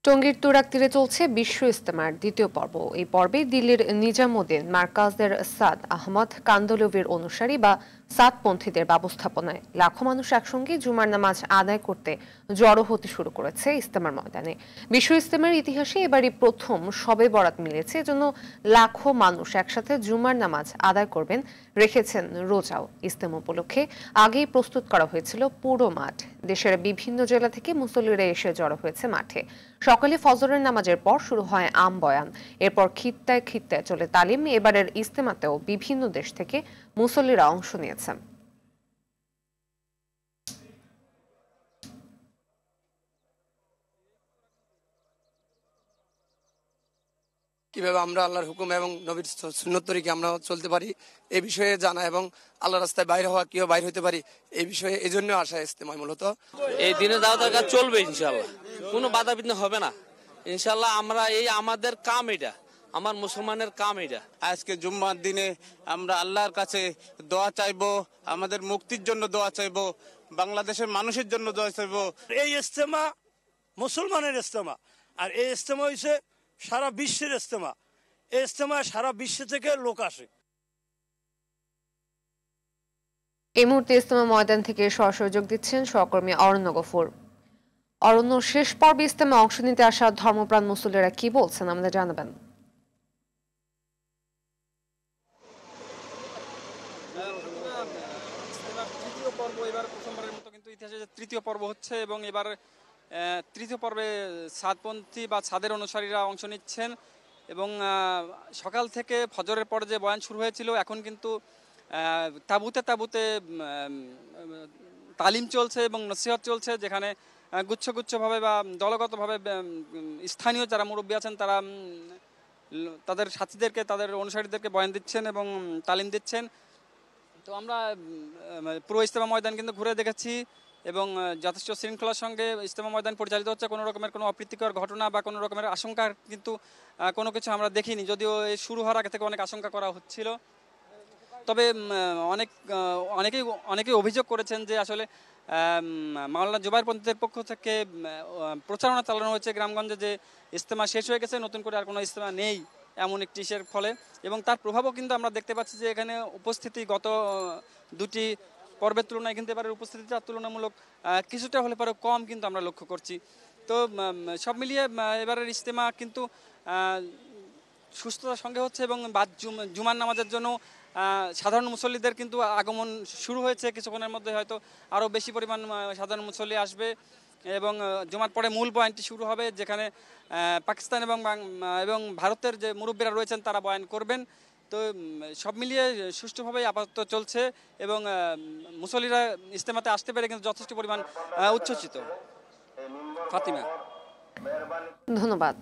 টঙ্গীর তুরাগ তীরে চলছে বিশ্ব ইজতেমার দ্বিতীয় পর্ব। এই পর্বে দিল্লির নিজামুদ্দিন মার্কাজের সাদ আহমদ কান্দলভির অনুসারী বা সাদপন্থীদের ব্যবস্থাপনায় লাখো মানুষ একসঙ্গে জুমার নামাজ আদায় করতে জড়ো হতে শুরু করেছে ইজতেমার ময়দানে। বিশ্ব ইজতেমার ইতিহাসে এবারই প্রথম শবে বরাত মিলেছে, এজন্য লাখো মানুষ একসাথে জুমার নামাজ আদায় করবেন, রেখেছেন রোজাও। ইজতেমা উপলক্ষে আগেই প্রস্তুত করা হয়েছিল পুরো মাঠ। দেশের বিভিন্ন জেলা থেকে মুসল্লিরা এসে জড়ো হয়েছে মাঠে। সকালে ফজরের নামাজের পর শুরু হয় আম বয়ান, এরপর খিত্তায় খিত্তায় চলে তালিম। এবারের ইজতেমাতেও বিভিন্ন দেশ থেকে মুসল্লিরা অংশ নিয়েছেন। কিভাবে আমরা আল্লাহর হুকুম এবং নবীর সুন্নত তরিকে আমরা চলতে পারি এই বিষয়ে জানা এবং আল্লাহ রাস্তায় বাইরে হওয়া কিভাবে বাইরে হতে পারি এই বিষয়ে এই জন্য আসা ইজতেমা মূলত। এই দিনে দাওয়াতের কাজ চলবে ইনশাআল্লাহ, কোনো বাধা বিঘ্ন হবে না ইনশাআল্লাহ। আমরা আমাদের কাম এটা, আমার মুসলমানের কাম এটা। আজকে জুম্মার দিনে আমরা আল্লাহর কাছে দোয়া চাইবো, আমাদের মুক্তির জন্য দোয়া চাইবো, বাংলাদেশের মানুষের জন্য দোয়া চাইবো। এই ইজতেমা মুসলমানের ইজতেমা, আর এই ইজতেমা হইছে সারা বিশ্বের ইজতেমা। এই ইজতেমা সারা বিশ্ব থেকে লোক আসে। এই মুহূর্তে ইজতেমা ময়দান থেকে সরাসরি যোগ দিচ্ছেন সহকর্মী অরণ্য গফুর। অরণ্য, শেষ পর্বে ইজতেমা অংশ নিতে আসা ধর্মপ্রাণ মুসল্লিরা কি বলছেন আমাদের জানাবেন। তৃতীয় পর্ব এবার প্রথমবারের মতো কিন্তু ইতিহাসে তৃতীয় পর্ব হচ্ছে এবং এবার তৃতীয় পর্বে সাদপন্থী বা ছাদের অনুসারীরা অংশ নিচ্ছেন এবং সকাল থেকে ফজরের পরে যে বয়ান শুরু হয়েছিল এখন কিন্তু তাঁবুতে তাঁবুতে তালিম চলছে এবং নসিহত চলছে, যেখানে গুচ্ছগুচ্ছভাবে বা দলগতভাবে স্থানীয় যারা মুরব্বী আছেন তারা তাদের সাথীদেরকে, তাদের অনুসারীদেরকে বয়ান দিচ্ছেন এবং তালিম দিচ্ছেন। তো আমরা পুরো ইজতেমা ময়দান কিন্তু ঘুরে দেখেছি এবং যথেষ্ট শৃঙ্খলার সঙ্গে ইজতেমা ময়দান পরিচালিত হচ্ছে। কোনো রকমের কোনো অপ্রীতিকর ঘটনা বা কোনো রকমের আশঙ্কা কিন্তু কোনো কিছু আমরা দেখিনি, যদিও এই শুরু হওয়ার আগে থেকে অনেক আশঙ্কা করা হচ্ছিল। তবে অনেকেই অভিযোগ করেছেন যে আসলে মাওলানা জুবায়েরপন্থীদের পক্ষ থেকে প্রচারণা চালানো হয়েছে গ্রামগঞ্জে যে ইজতেমা শেষ হয়ে গেছে, নতুন করে আর কোনো ইজতেমা নেই এমন একটি ইসের ফলে, এবং তার প্রভাবও কিন্তু আমরা দেখতে পাচ্ছি যে এখানে উপস্থিতি গত দুটি পর্বের তুলনায় কিন্তু এবারের উপস্থিতিটা তুলনামূলক কিছুটা হলে পরে কম কিন্তু আমরা লক্ষ্য করছি। তো সব মিলিয়ে এবারের ইজতেমা কিন্তু সুস্থতার সঙ্গে হচ্ছে এবং জুমার নামাজের জন্য সাধারণ মুসল্লিদের কিন্তু আগমন শুরু হয়েছে। কিছুক্ষণের মধ্যে হয়তো আরও বেশি পরিমাণ সাধারণ মুসল্লি আসবে এবং জুমার পরে মূল বয়ানটি শুরু হবে, যেখানে পাকিস্তান এবং ভারতের যে মুরব্বীরা রয়েছেন তারা বয়ান করবেন। তো সব মিলিয়ে সুষ্ঠুভাবেই আপাতত চলছে এবং মুসল্লিরা ইজতেমাতে আসতে পেরে কিন্তু যথেষ্ট পরিমাণ উচ্ছ্বসিত। ফাতিমা, ধন্যবাদ।